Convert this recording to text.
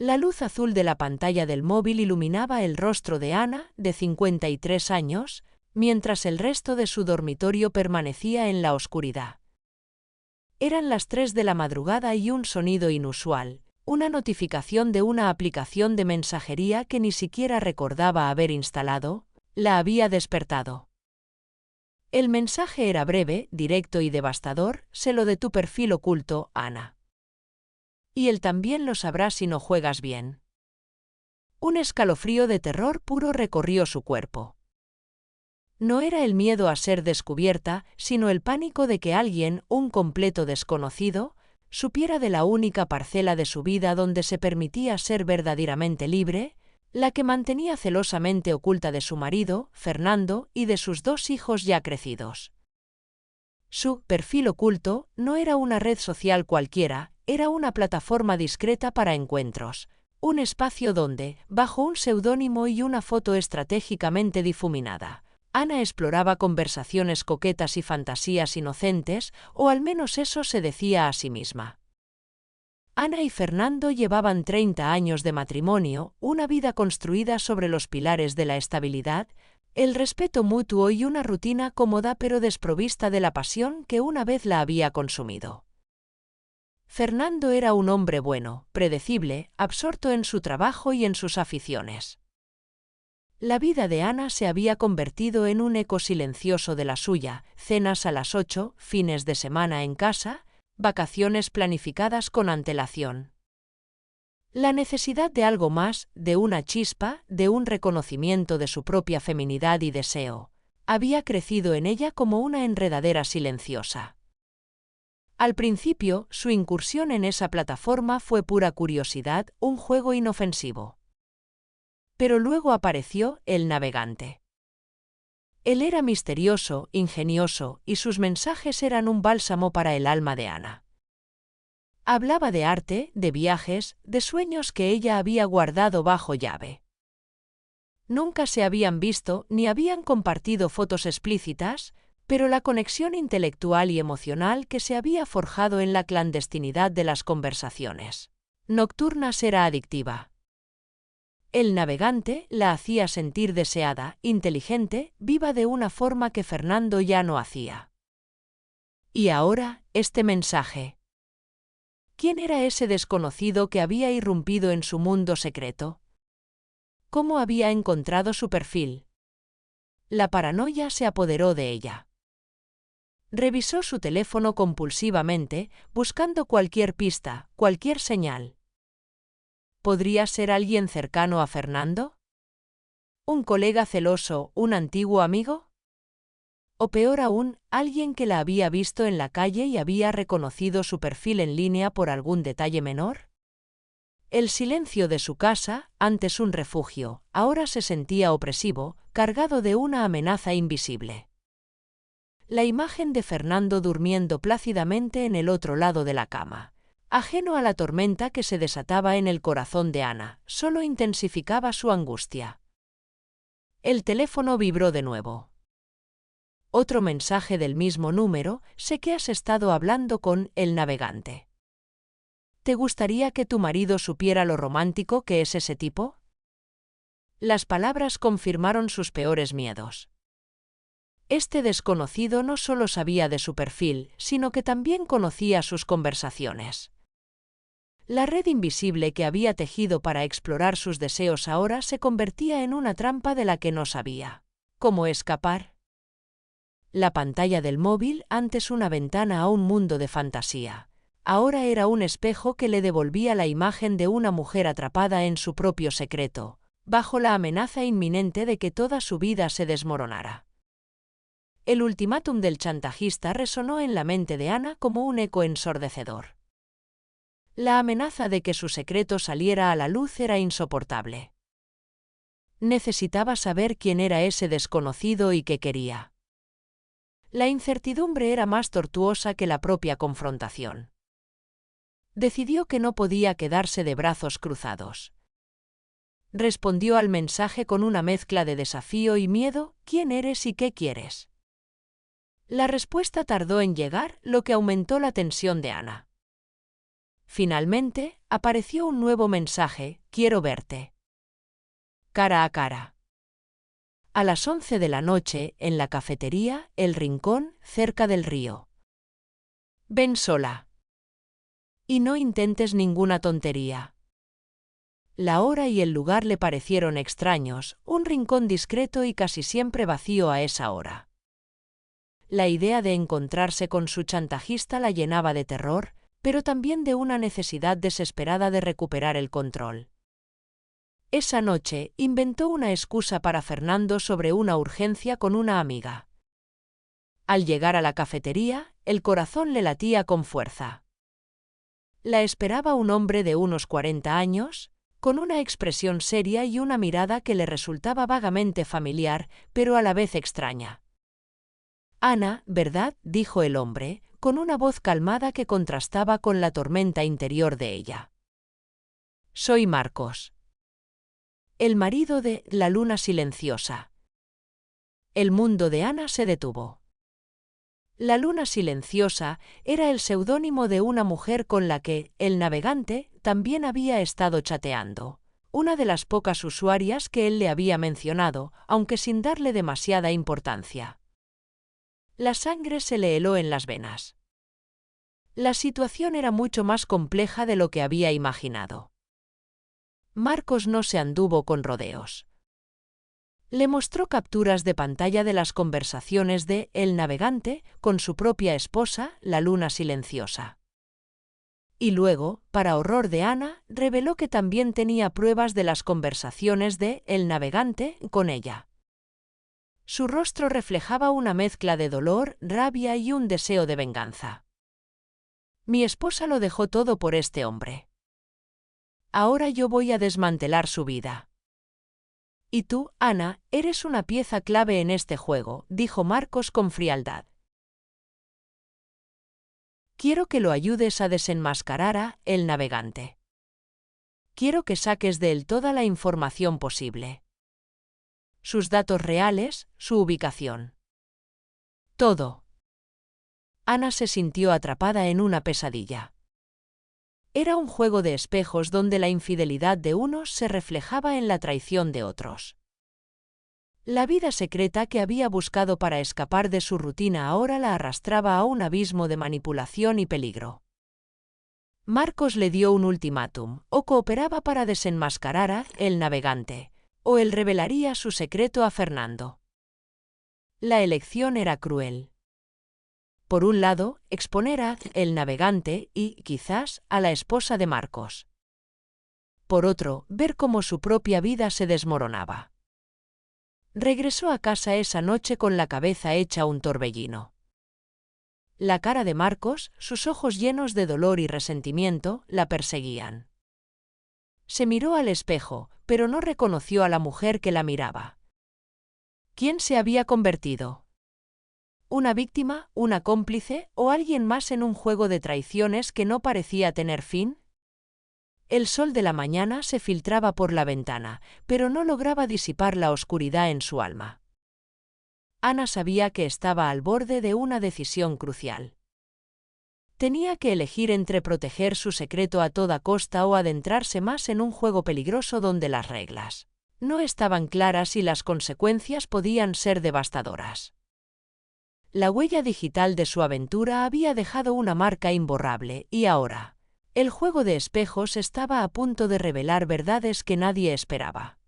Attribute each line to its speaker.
Speaker 1: La luz azul de la pantalla del móvil iluminaba el rostro de Ana, de 53 años, mientras el resto de su dormitorio permanecía en la oscuridad. Eran las 3 de la madrugada y un sonido inusual, una notificación de una aplicación de mensajería que ni siquiera recordaba haber instalado, la había despertado. El mensaje era breve, directo y devastador: sé lo de tu perfil oculto, Ana. Y él también lo sabrá si no juegas bien. Un escalofrío de terror puro recorrió su cuerpo. No era el miedo a ser descubierta, sino el pánico de que alguien, un completo desconocido, supiera de la única parcela de su vida donde se permitía ser verdaderamente libre, la que mantenía celosamente oculta de su marido, Fernando, y de sus 2 hijos ya crecidos. Su perfil oculto no era una red social cualquiera, era una plataforma discreta para encuentros, un espacio donde, bajo un seudónimo y una foto estratégicamente difuminada, Ana exploraba conversaciones coquetas y fantasías inocentes, o al menos eso se decía a sí misma. Ana y Fernando llevaban 30 años de matrimonio, una vida construida sobre los pilares de la estabilidad, el respeto mutuo y una rutina cómoda pero desprovista de la pasión que una vez la había consumido. Fernando era un hombre bueno, predecible, absorto en su trabajo y en sus aficiones. La vida de Ana se había convertido en un eco silencioso de la suya: cenas a las 8, fines de semana en casa, vacaciones planificadas con antelación. La necesidad de algo más, de una chispa, de un reconocimiento de su propia feminidad y deseo, había crecido en ella como una enredadera silenciosa. Al principio, su incursión en esa plataforma fue pura curiosidad, un juego inofensivo. Pero luego apareció el navegante. Él era misterioso, ingenioso, y sus mensajes eran un bálsamo para el alma de Ana. Hablaba de arte, de viajes, de sueños que ella había guardado bajo llave. Nunca se habían visto ni habían compartido fotos explícitas, pero la conexión intelectual y emocional que se había forjado en la clandestinidad de las conversaciones nocturnas era adictiva. El navegante la hacía sentir deseada, inteligente, viva de una forma que Fernando ya no hacía. Y ahora, este mensaje. ¿Quién era ese desconocido que había irrumpido en su mundo secreto? ¿Cómo había encontrado su perfil? La paranoia se apoderó de ella. Revisó su teléfono compulsivamente, buscando cualquier pista, cualquier señal. ¿Podría ser alguien cercano a Fernando? ¿Un colega celoso, un antiguo amigo? O peor aún, alguien que la había visto en la calle y había reconocido su perfil en línea por algún detalle menor? El silencio de su casa, antes un refugio, ahora se sentía opresivo, cargado de una amenaza invisible. La imagen de Fernando durmiendo plácidamente en el otro lado de la cama, ajeno a la tormenta que se desataba en el corazón de Ana, solo intensificaba su angustia. El teléfono vibró de nuevo. Otro mensaje del mismo número: sé que has estado hablando con el navegante. ¿Te gustaría que tu marido supiera lo romántico que es ese tipo? Las palabras confirmaron sus peores miedos. Este desconocido no solo sabía de su perfil, sino que también conocía sus conversaciones. La red invisible que había tejido para explorar sus deseos ahora se convertía en una trampa de la que no sabía cómo escapar. La pantalla del móvil, antes una ventana a un mundo de fantasía, ahora era un espejo que le devolvía la imagen de una mujer atrapada en su propio secreto, bajo la amenaza inminente de que toda su vida se desmoronara. El ultimátum del chantajista resonó en la mente de Ana como un eco ensordecedor. La amenaza de que su secreto saliera a la luz era insoportable. Necesitaba saber quién era ese desconocido y qué quería. La incertidumbre era más tortuosa que la propia confrontación. Decidió que no podía quedarse de brazos cruzados. Respondió al mensaje con una mezcla de desafío y miedo: ¿quién eres y qué quieres? La respuesta tardó en llegar, lo que aumentó la tensión de Ana. Finalmente, apareció un nuevo mensaje: quiero verte. Cara a cara. A las 11 de la noche, en la cafetería El Rincón, cerca del río. Ven sola. Y no intentes ninguna tontería. La hora y el lugar le parecieron extraños, un rincón discreto y casi siempre vacío a esa hora. La idea de encontrarse con su chantajista la llenaba de terror, pero también de una necesidad desesperada de recuperar el control. Esa noche, inventó una excusa para Fernando sobre una urgencia con una amiga. Al llegar a la cafetería, el corazón le latía con fuerza. La esperaba un hombre de unos 40 años, con una expresión seria y una mirada que le resultaba vagamente familiar, pero a la vez extraña. Ana, ¿verdad?, dijo el hombre, con una voz calmada que contrastaba con la tormenta interior de ella. Soy Marcos. El marido de La Luna Silenciosa. El mundo de Ana se detuvo. La Luna Silenciosa era el seudónimo de una mujer con la que el navegante también había estado chateando, una de las pocas usuarias que él le había mencionado, aunque sin darle demasiada importancia. La sangre se le heló en las venas. La situación era mucho más compleja de lo que había imaginado. Marcos no se anduvo con rodeos. Le mostró capturas de pantalla de las conversaciones de El navegante con su propia esposa, La Luna Silenciosa. Y luego, para horror de Ana, reveló que también tenía pruebas de las conversaciones de El navegante con ella. Su rostro reflejaba una mezcla de dolor, rabia y un deseo de venganza. Mi esposa lo dejó todo por este hombre. Ahora yo voy a desmantelar su vida. Y tú, Ana, eres una pieza clave en este juego, dijo Marcos con frialdad. Quiero que lo ayudes a desenmascarar a El navegante. Quiero que saques de él toda la información posible. Sus datos reales, su ubicación. Todo. Ana se sintió atrapada en una pesadilla. Era un juego de espejos donde la infidelidad de unos se reflejaba en la traición de otros. La vida secreta que había buscado para escapar de su rutina ahora la arrastraba a un abismo de manipulación y peligro. Marcos le dio un ultimátum: o cooperaba para desenmascarar a El navegante, o él revelaría su secreto a Fernando. La elección era cruel. Por un lado, exponer a El navegante y, quizás, a la esposa de Marcos. Por otro, ver cómo su propia vida se desmoronaba. Regresó a casa esa noche con la cabeza hecha un torbellino. La cara de Marcos, sus ojos llenos de dolor y resentimiento, la perseguían. Se miró al espejo, pero no reconoció a la mujer que la miraba. ¿Quién se había convertido? ¿Una víctima, una cómplice o alguien más en un juego de traiciones que no parecía tener fin? El sol de la mañana se filtraba por la ventana, pero no lograba disipar la oscuridad en su alma. Ana sabía que estaba al borde de una decisión crucial. Tenía que elegir entre proteger su secreto a toda costa o adentrarse más en un juego peligroso donde las reglas no estaban claras y las consecuencias podían ser devastadoras. La huella digital de su aventura había dejado una marca imborrable y ahora, el juego de espejos estaba a punto de revelar verdades que nadie esperaba.